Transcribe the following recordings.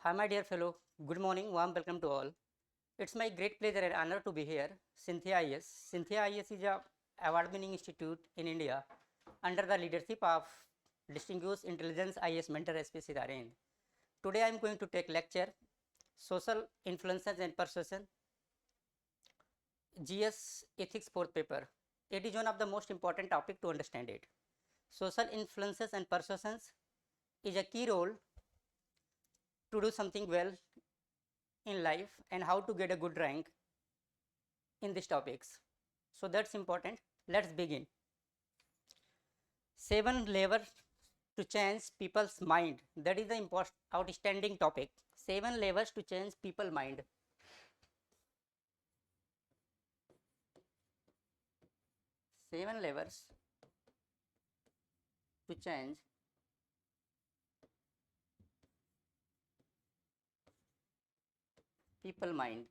Hi, my dear fellow. Good morning. Warm welcome to all. It's my great pleasure and honor to be here. Cynthia IAS. Cynthia IAS is a award-winning institute in India under the leadership of distinguished intelligence IAS mentor SP Sitarehind. Today, I am going to take lecture Social Influences and Persuasion, GS Ethics 4th paper. It is one of the most important topic to understand it. Social influences and persuasions is a key role to do something well in life and how to get a good rank in these topics. So that's important. Let's begin. 7 levers to change people's mind. That is the outstanding topic. 7 levers to change people's mind. Seven levers to change people mind.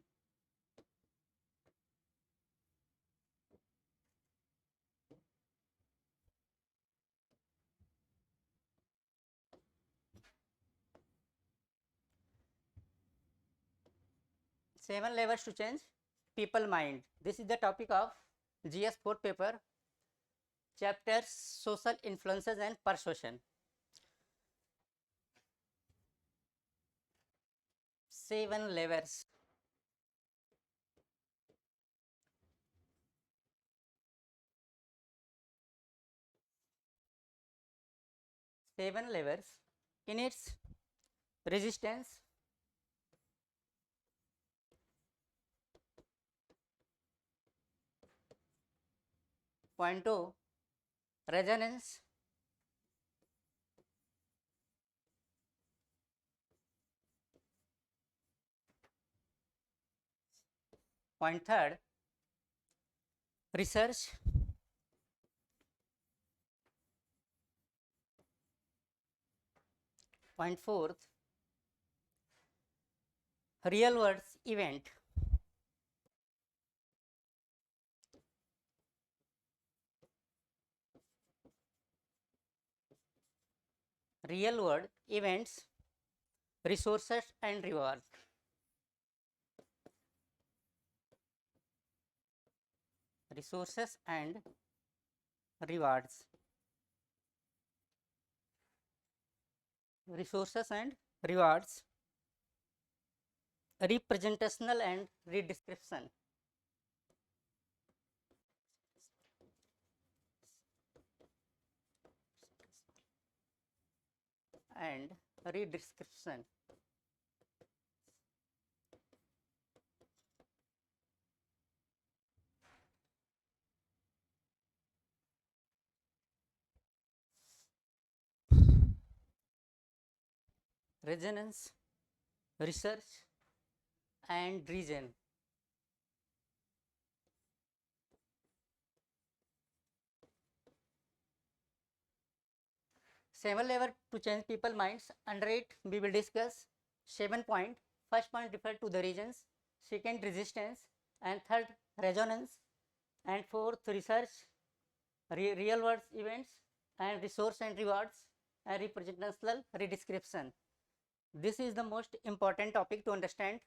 Seven levers to change people mind. This is the topic of GS 4th paper, chapter Social Influences and Persuasion. 7 levers. Seven levers. In its resistance, point 2, resonance, point 3, research, point 4, real world event. Real world events, resources and reward. Resources and rewards. Resources and rewards. Representational and redescription. And redescription. Resonance, research and reason. Seven lever to change people minds. Under it we will discuss 7 point. First point refer to the reasons, second resistance, and third resonance, and fourth research, real world events, and resource and rewards, and representational redescription. This is the most important topic to understand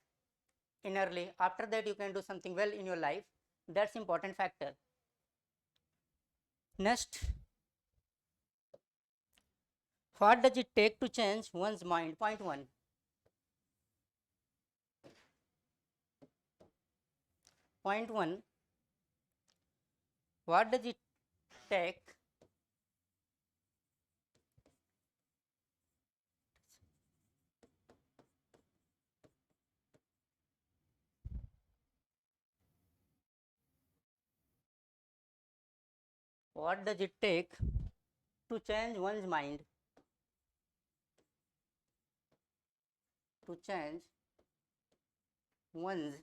innerly. After that you can do something well in your life. That's important factor. Next, what does it take to change one's mind? Point 1. Point 1. What does it take what does it take to change one's mind? To change one's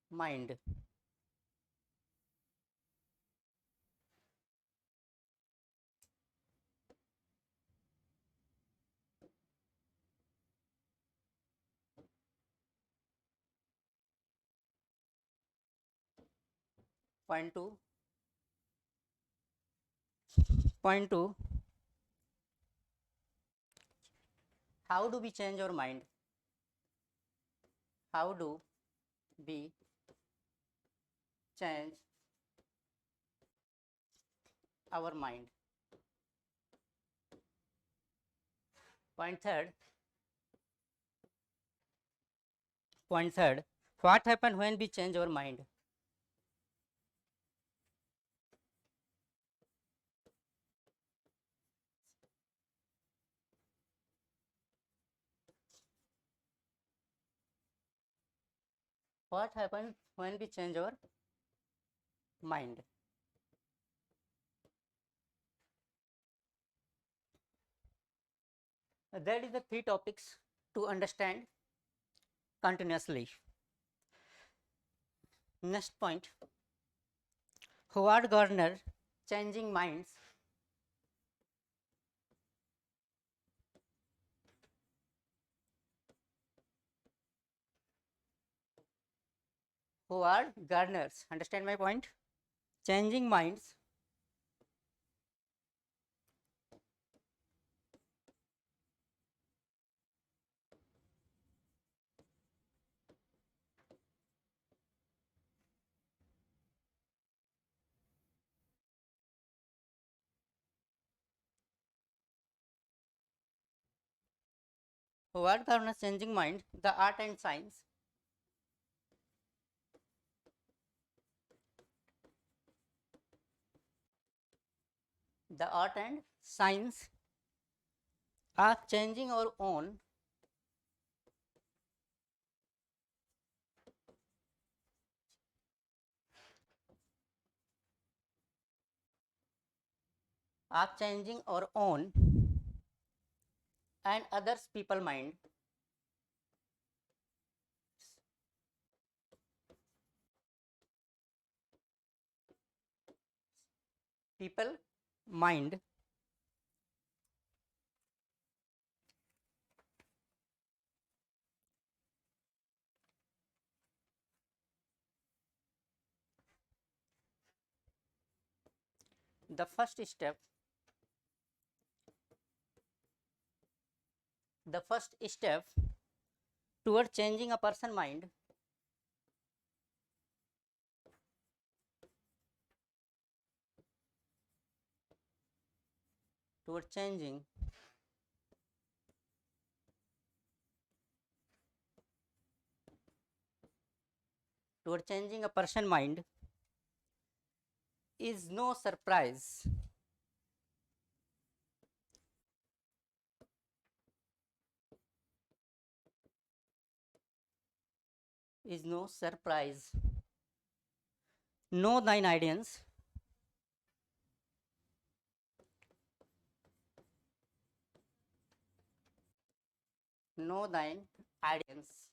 mind. Point 2. Point 2. How do we change our mind? How do we change our mind? Point third. What happens when we change our mind? What happens when we change our mind? That is the three topics to understand continuously. Next point, Howard Gardner, changing minds. Howard Gardner's, understand my point? Changing minds Howard Gardner's changing mind, the art and science. The art and science are changing our own and others people mind. People mind. The first step toward changing a person mind toward changing a person mind is no surprise. Is no surprise. Know thine ideas. Know thine ideas.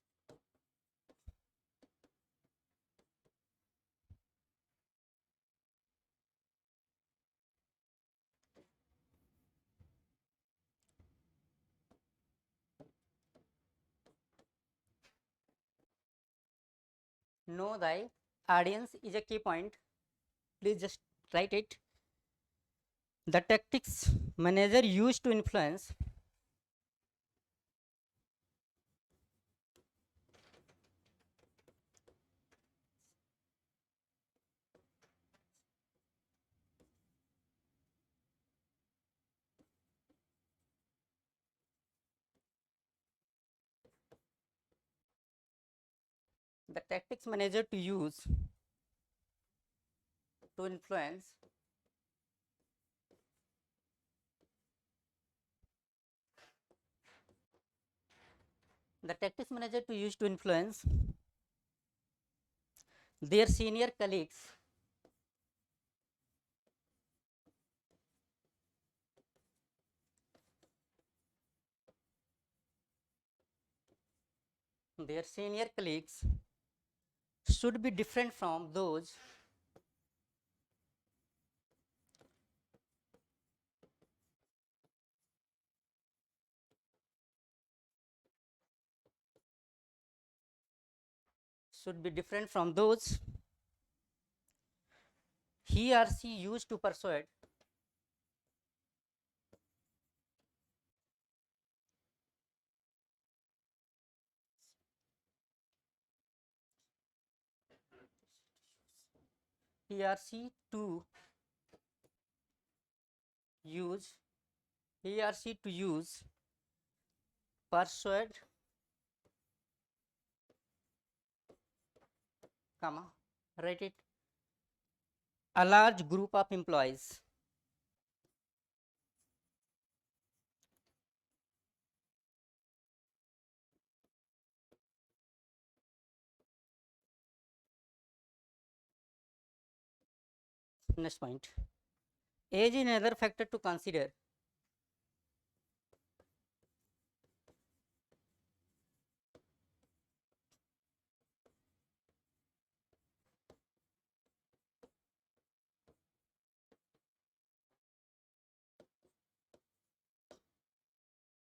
Know thy audience is a key point. Please just write it. The tactics manager used to influence the tactics manager to use to influence the tactics manager to use to influence their senior colleagues their senior colleagues should be different from those he or she used to persuade PRC to use persuade, comma, write it, a large group of employees. Next point. Age is another factor to consider.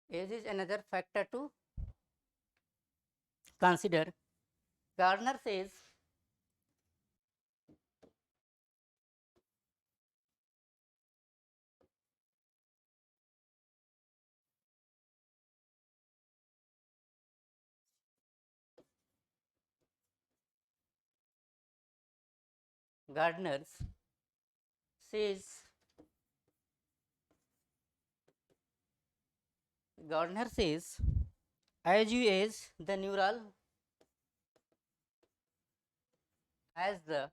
Age is another factor to consider. Gardner says Gardner says as you age the neural as the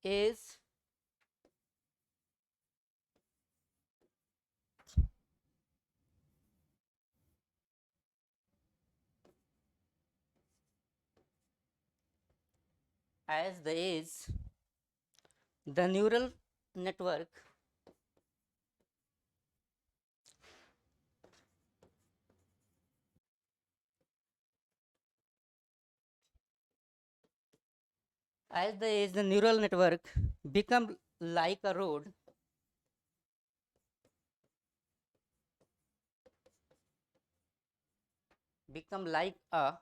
age as the age the neural network as the age the neural network become like a road become like a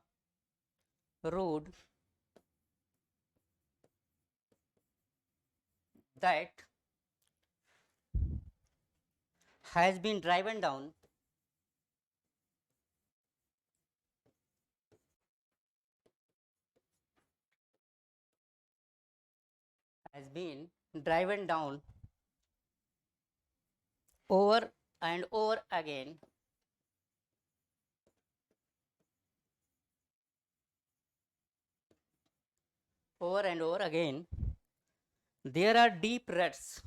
road that has been driven down has been driven down over and over again over and over again. There are deep ruts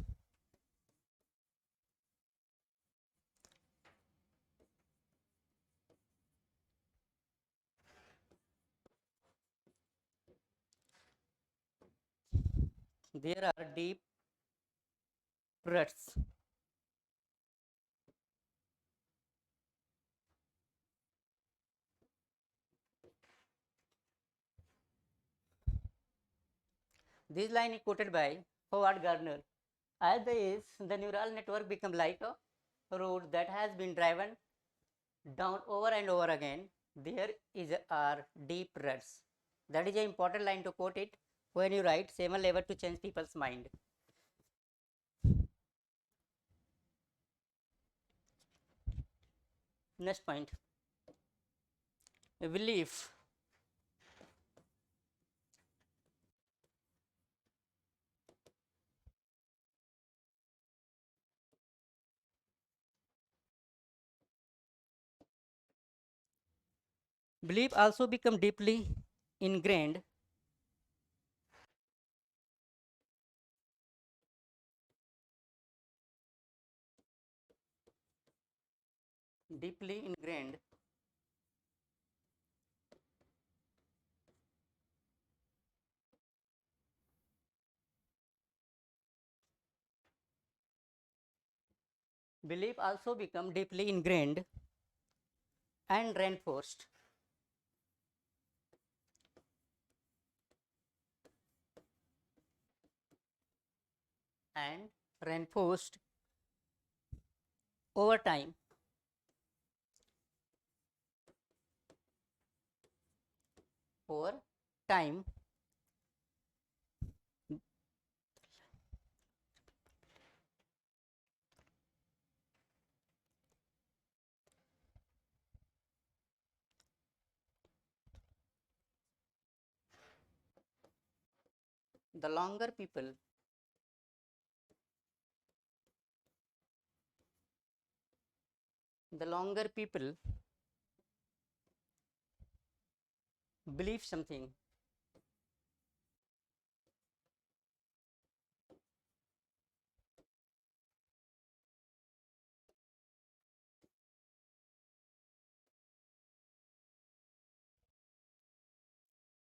there are deep ruts this line is quoted by Howard Gardner. As the age, the neural network become like a road that has been driven down over and over again. There are deep ruts. That is an important line to quote it when you write 7 levers to change people's mind. Next point. Belief. Belief also become deeply ingrained deeply ingrained belief also become deeply ingrained and reinforced and reinforced over time over time The longer people believe something,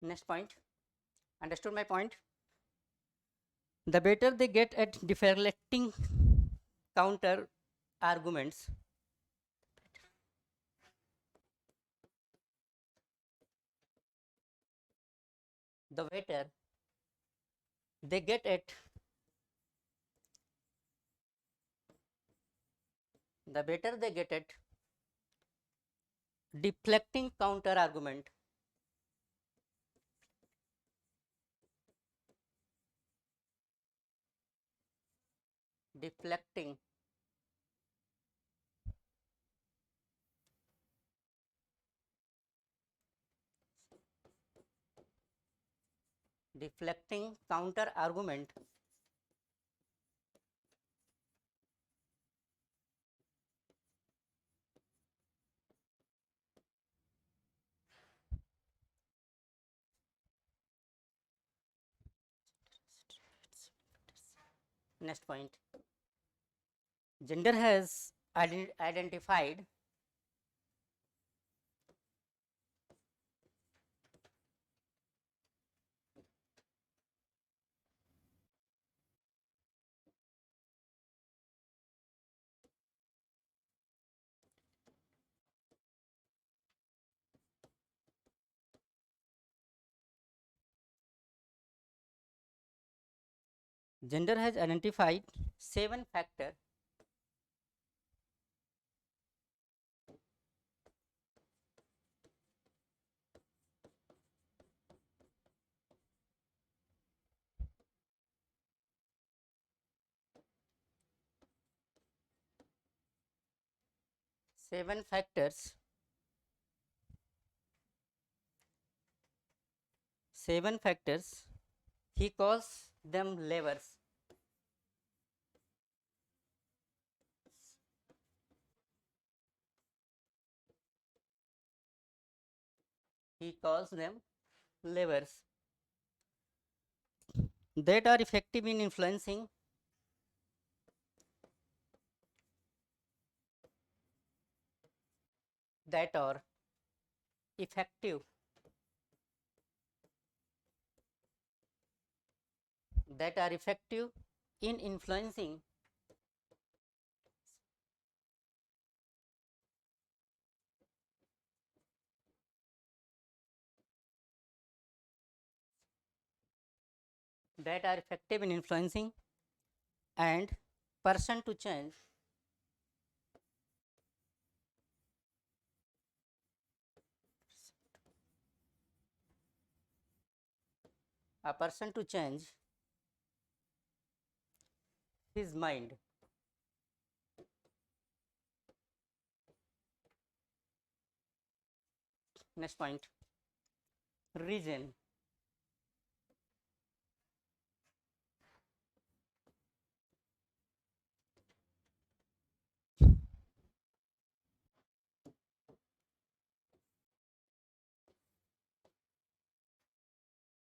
next point, understood my point? The better they get at deflecting counter arguments, the better they get at deflecting counter argument, deflecting counter argument. Next point, gender has identified seven factors seven factors he calls them levers. He calls them levers that are effective in influencing that are effective in influencing and person to change a person to change his mind. Next point, reason.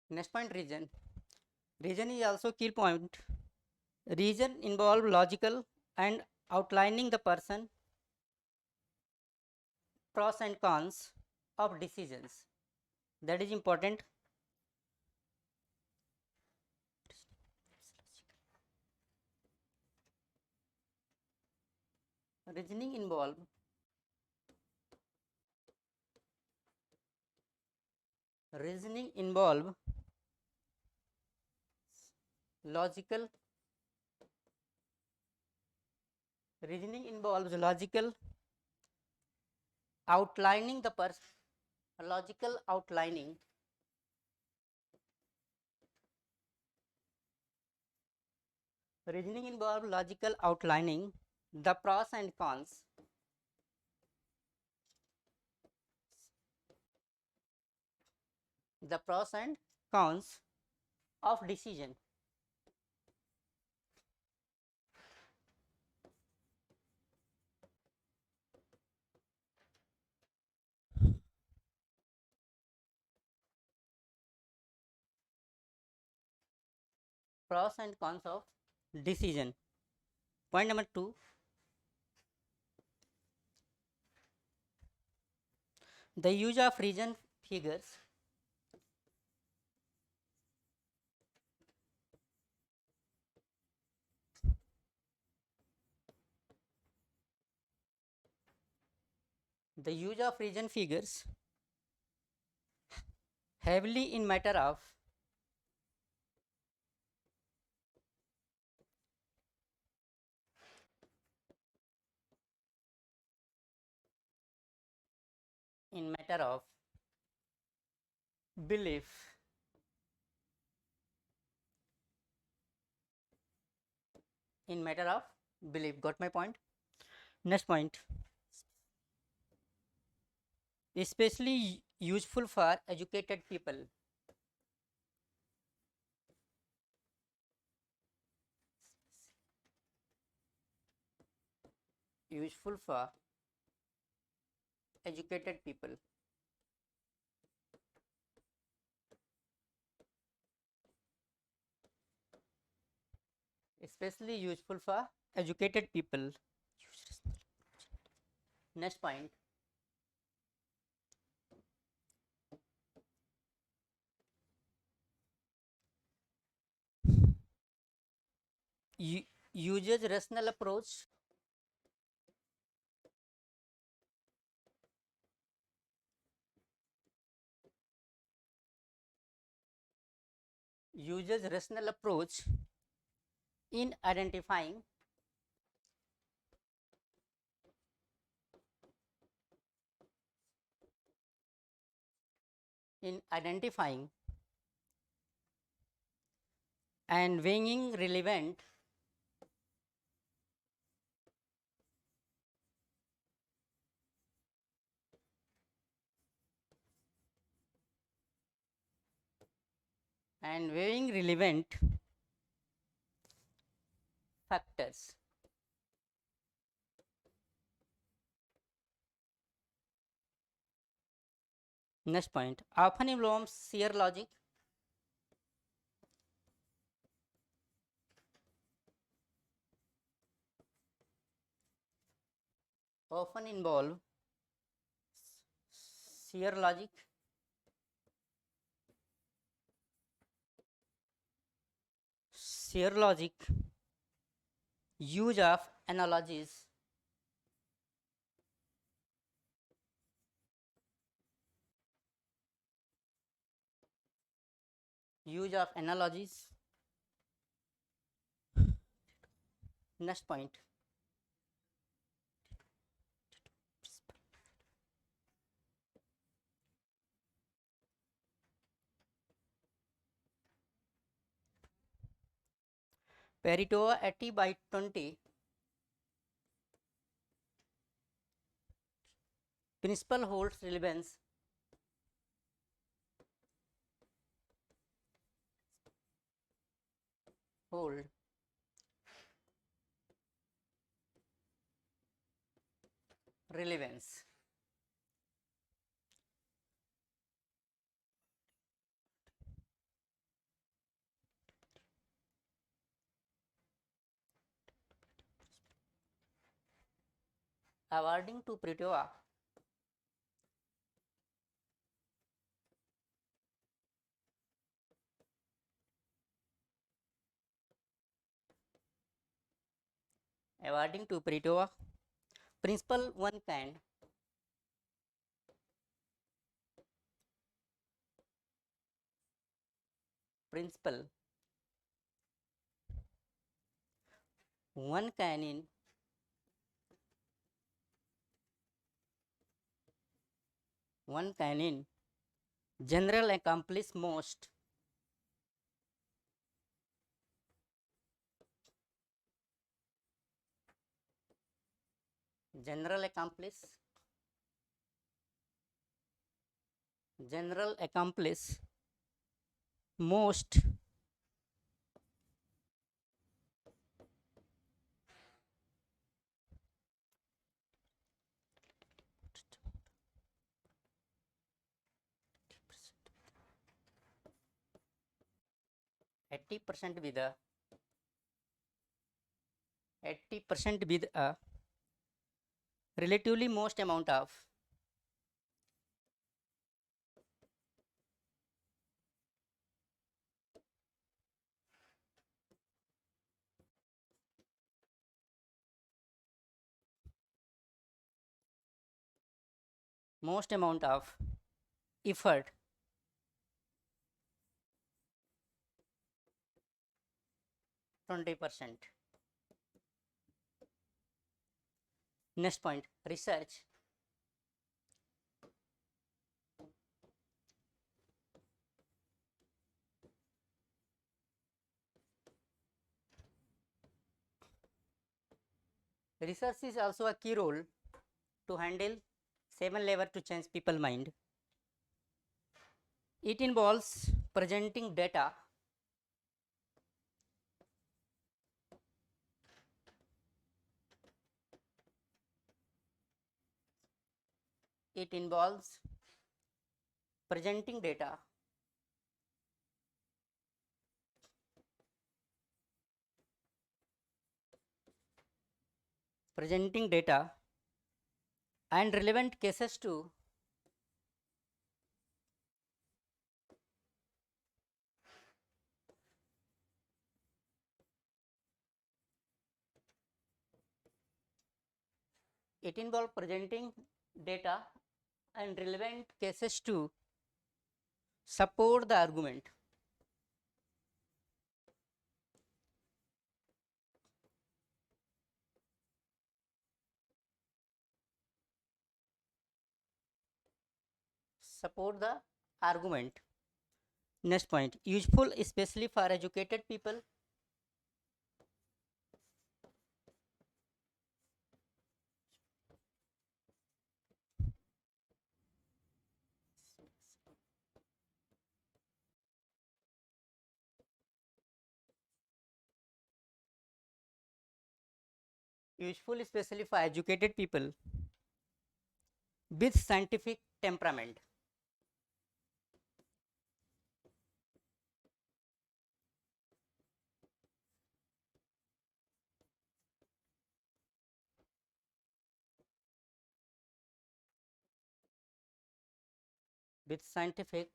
Next point, reason. Reason is also key point. Reason involve logical and outlining the person pros and cons of decisions. That is important. Reasoning involve logical outlining the person logical outlining reasoning involve logical outlining the pros and cons of decision. Pros and cons of decision. Point number 2, the use of region figures the use of region figures heavily in matter of belief. In matter of belief. Got my point? Next point, especially useful for educated people. Useful for educated people. Especially useful for educated people. Next point, uses rational approach in identifying and weighing relevant factors. Next point, often involves sheer logic, often involve sheer logic, use of analogies, Next point, Pareto 80/20 principle holds relevance hold relevance. According to Pareto, principle one can principle one can in general accomplish most general accomplish most 80% with a 80% with a relatively most amount of effort %20. Next point, research. Research is also a key role to handle 7 levers to change people's mind. It involves presenting data, it involves presenting data, and relevant cases to it involves presenting data and relevant cases to support the argument. Support the argument. Next point, useful especially for educated people. Useful especially for educated people with scientific temperament. With scientific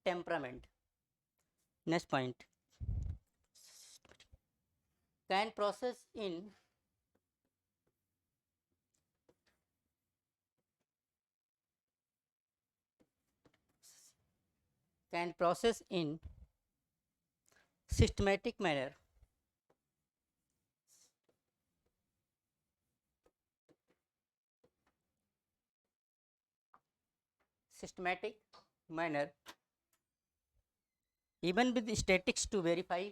temperament. Next point, can process in systematic manner. Systematic manner, even with statistics to verify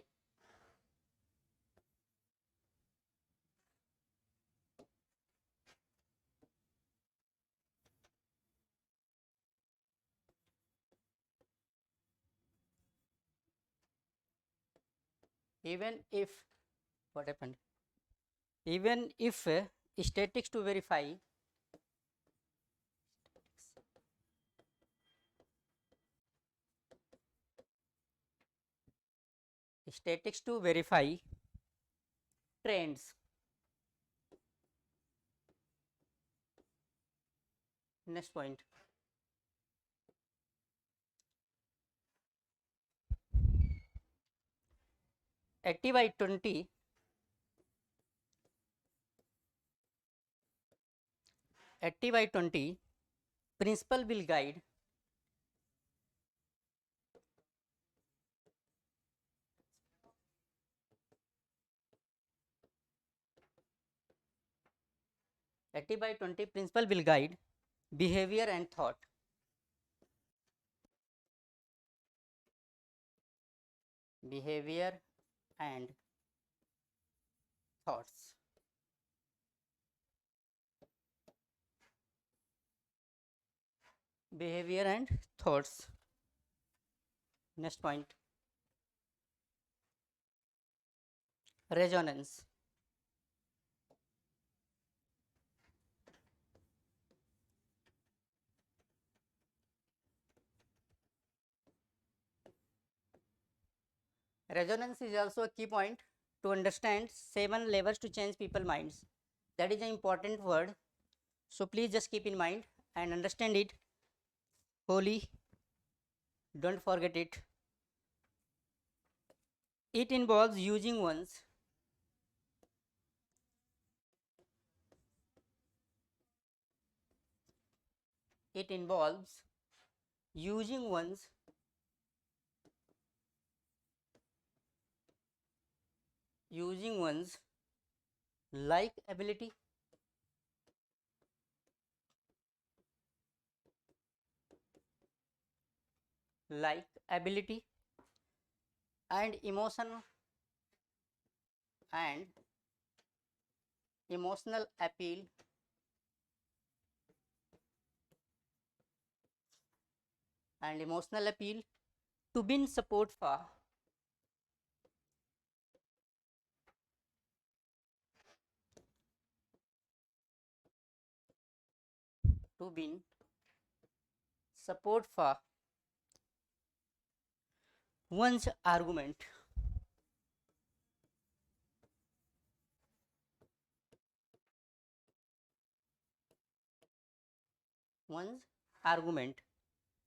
even if what happened, even if statistics to verify trends. Next point, active I-20 principle will guide active I-20 principle will guide behavior and thought. Behavior and thoughts. Behavior and thoughts. Next point, resonance. Resonance is also a key point to understand 7 levers to change people's minds. That is an important word. So please just keep in mind and understand it wholly. Don't forget it. It involves using one's it involves using one's like ability like ability and and emotional appeal to win support for to win support for one's argument. One's argument.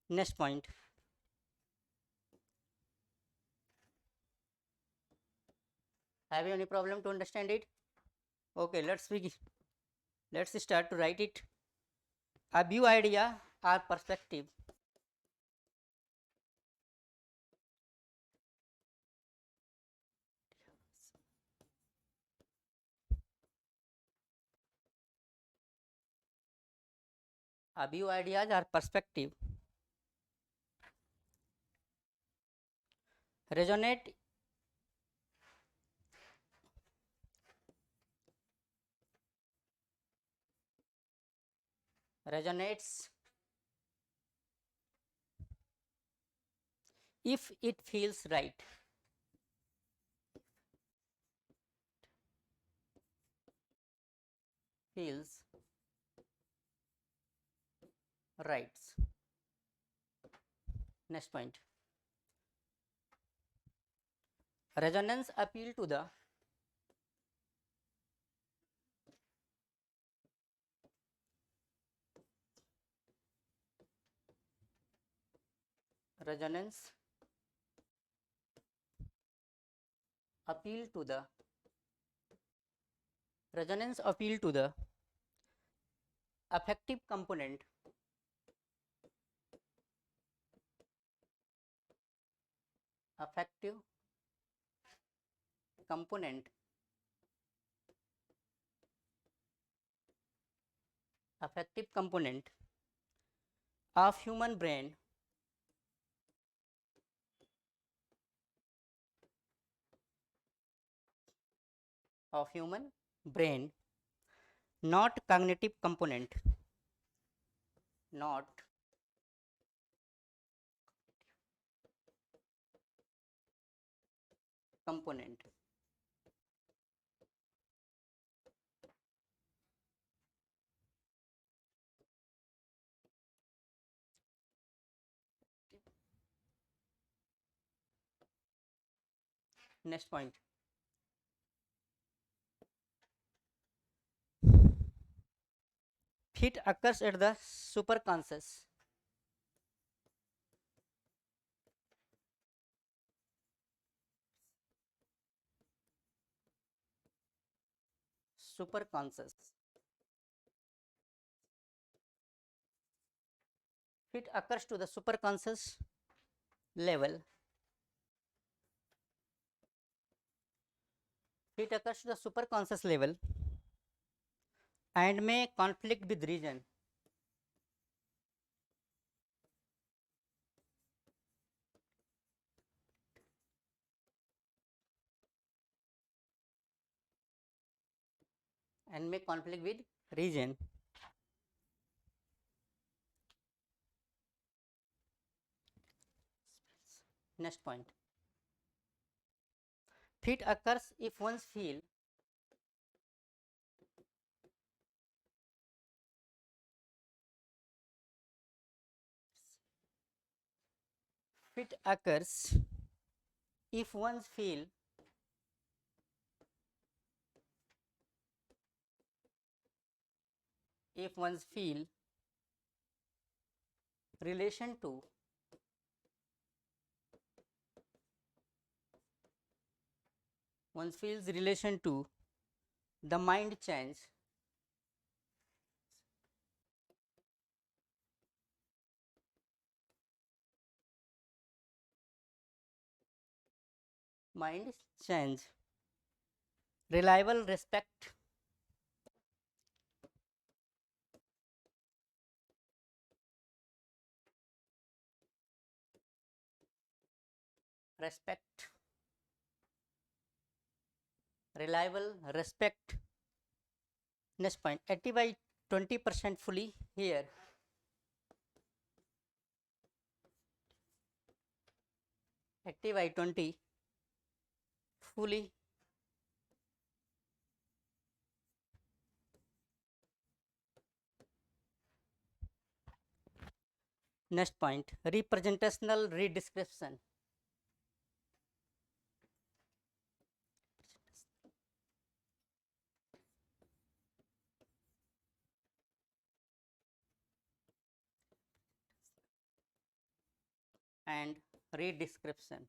Next point. Have you any problem to understand it? Okay, let's begin. Let's start to write it. A view, idea or perspective. A view, ideas or perspective resonate resonates if it feels right. Feels right. Next point. Resonance appeal to the resonance appeal to the resonance appeal to the affective component affective component affective component of human brain of human brain, not cognitive component, not component. Next point. It occurs at the superconscious. Superconscious. It occurs to the superconscious level. It occurs to the superconscious level and may conflict with reason. And may conflict with reason. Next point. It occurs if one's feel it occurs if one's feel relation to the mind change mind change reliable respect respect. Next point, 80 by 20% fully here. 80 by 20 fully. Next point, representational redescription. And redescription.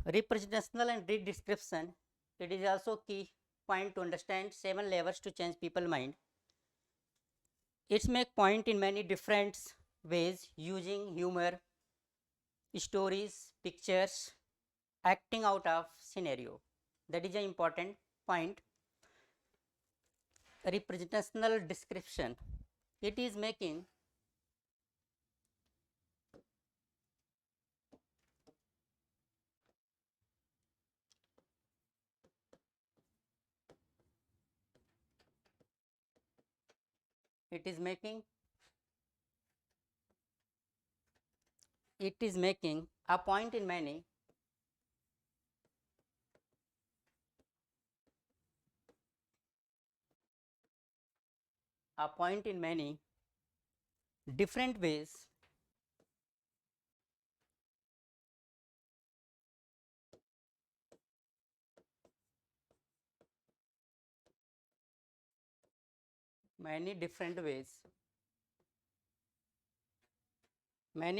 Representational and redescription, it is also key point to understand 7 levers to change people mind. It's make point in many different ways using humor, stories, pictures, acting out of scenario. That is an important point. Representational description, it is making it is making a point in many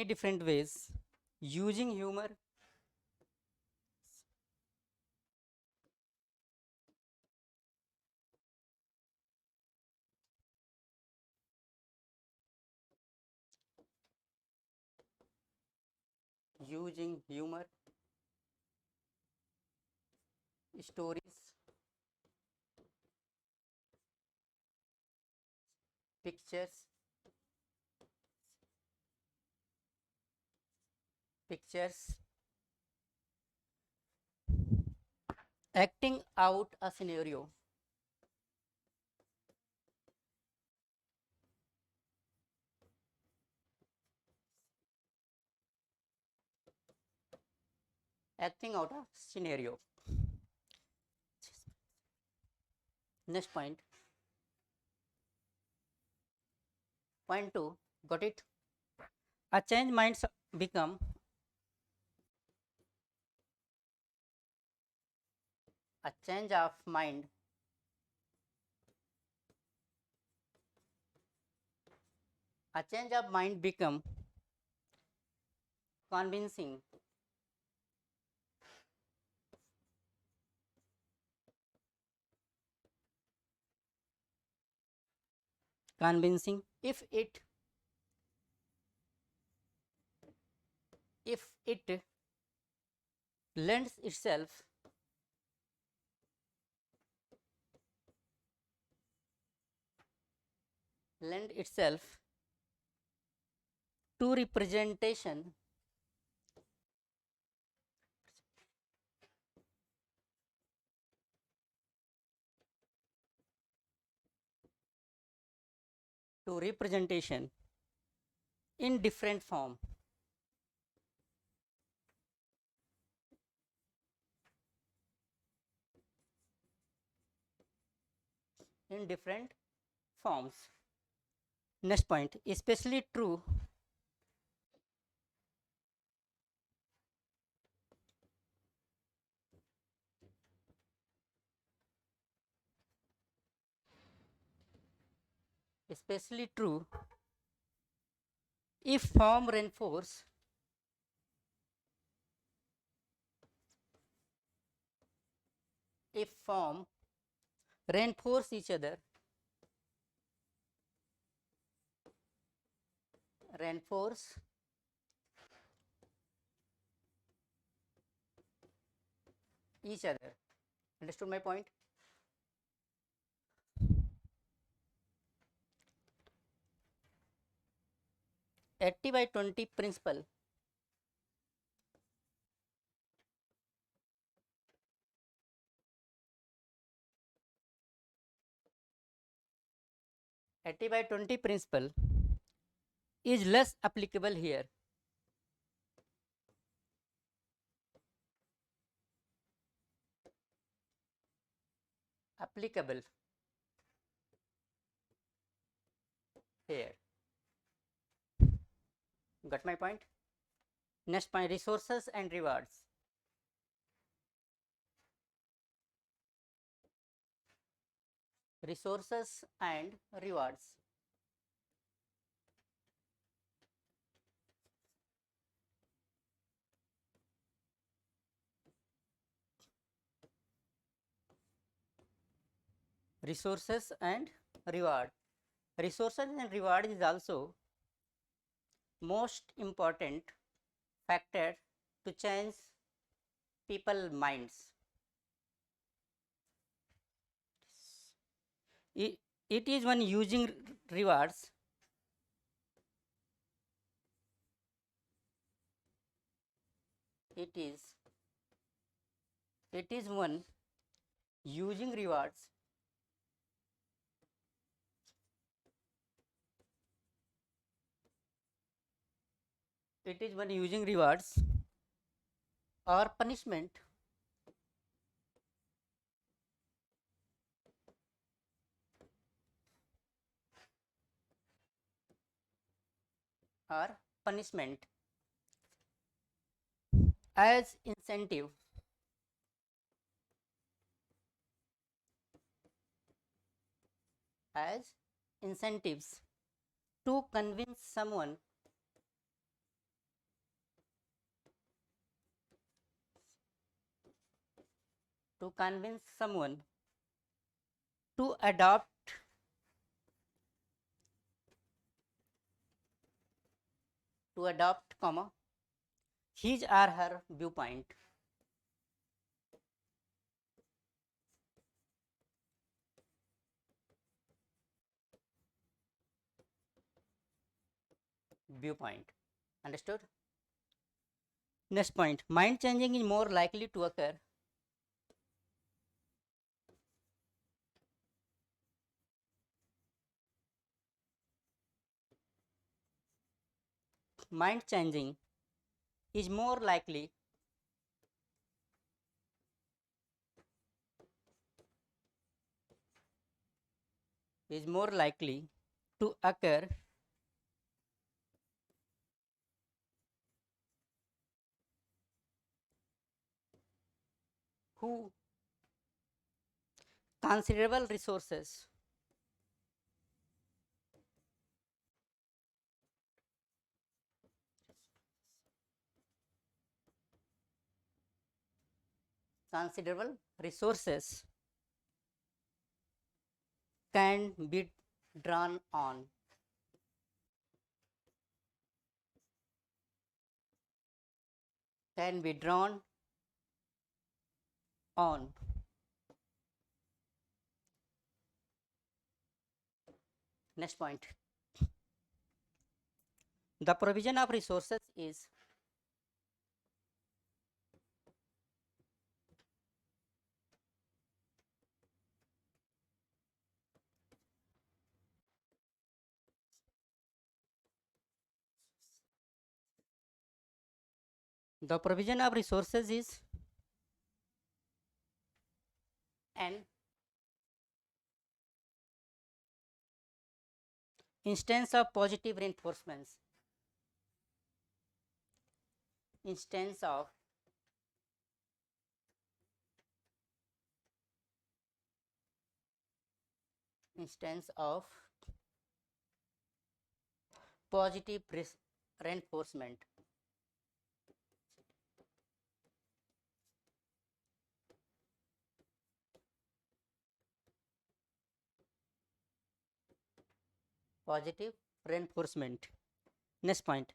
different ways using humor, stories, pictures, acting out a scenario. Acting out a scenario. Next point. Point 2. Got it? A change minds become a change of mind become convincing if it lends itself to representation in different form. in different forms. Next point, especially true especially true if form reinforce each other, reinforce each other. Understood my point? 80/20 principle. 80/20 principle is less applicable here. Applicable here. Got my point? Next point, resources and rewards. Resources and rewards. Resources and reward. Resources and reward is also most important factor to change people minds. It is when using rewards, it is one using rewards or punishment or punishment as incentive as incentives to convince someone to adopt comma his or her viewpoint. Understood? Next point, mind changing is more likely to occur mind changing is more likely to occur who considerable resources can be drawn on. Next point, the provision of resources is an Instance of positive reinforcements. Instance of positive reinforcement. Positive reinforcement. Next point.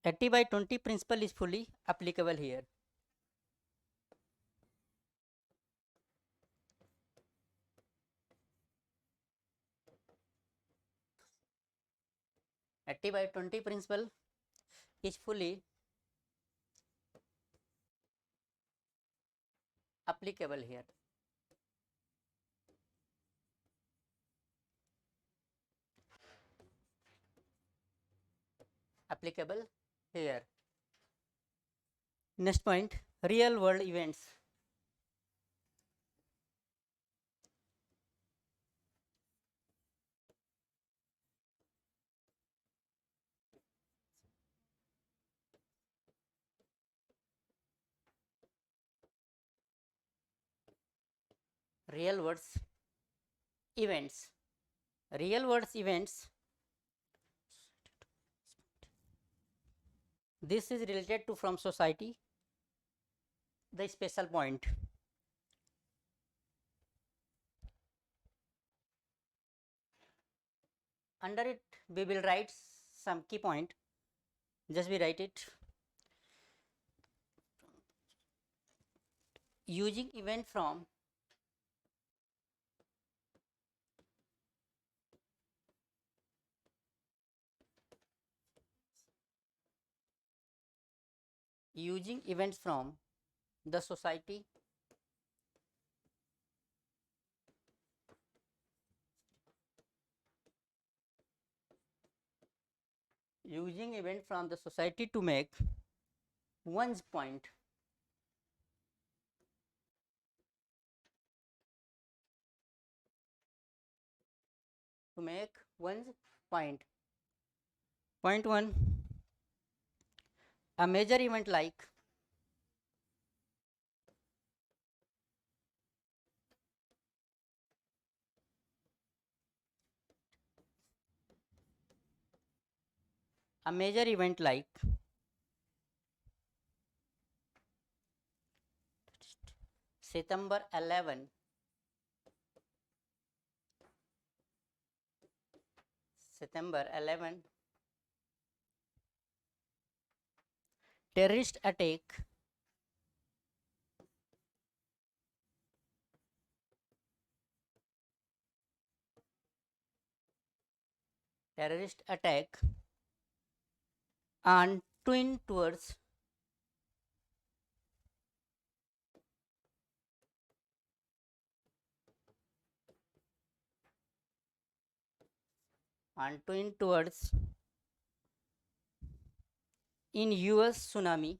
80/20 principle is fully applicable here. Active by 20 principle is fully applicable here. Applicable here. Next point, real world events. Real world events. Real world events. This is related to from society. The special point. Under it we will write some key point. Just we write it. Using event from using events from the society using event from the society to make one's point. To make one's point. Point 1, a major event like a major event like September 11 terrorist attack on twin towers in US tsunami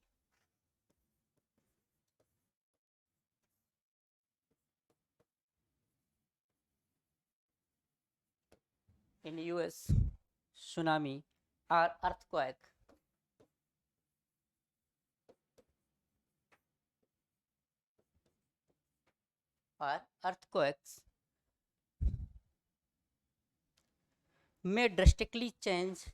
or earthquakes may drastically change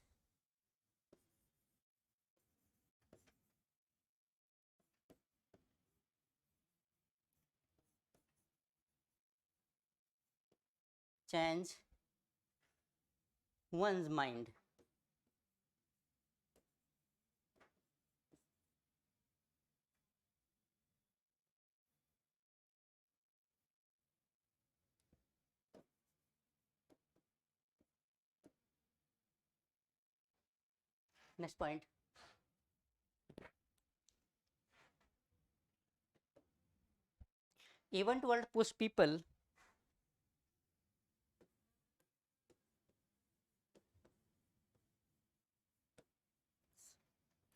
one's mind. Next point, event world push people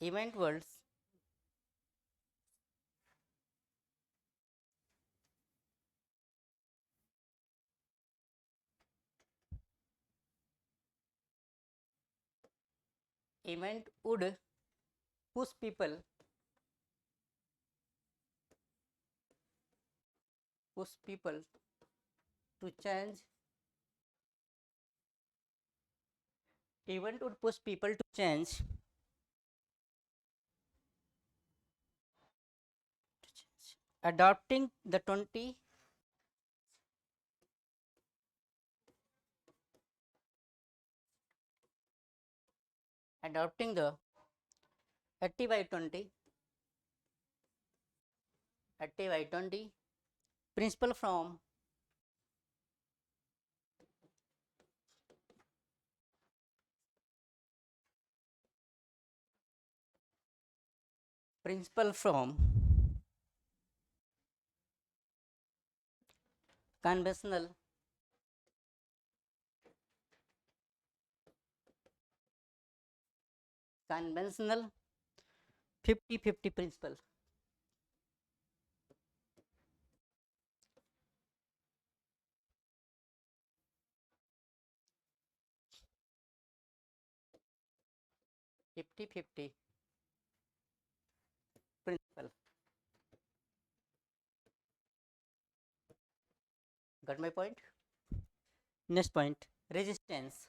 event worlds event would push people to change. Event would push people to change. Adopting the 20 adopting the 80 by 20 principle from principle from conventional 50-50 principle. Fifty-fifty principle. Got my point? Next point, resistance.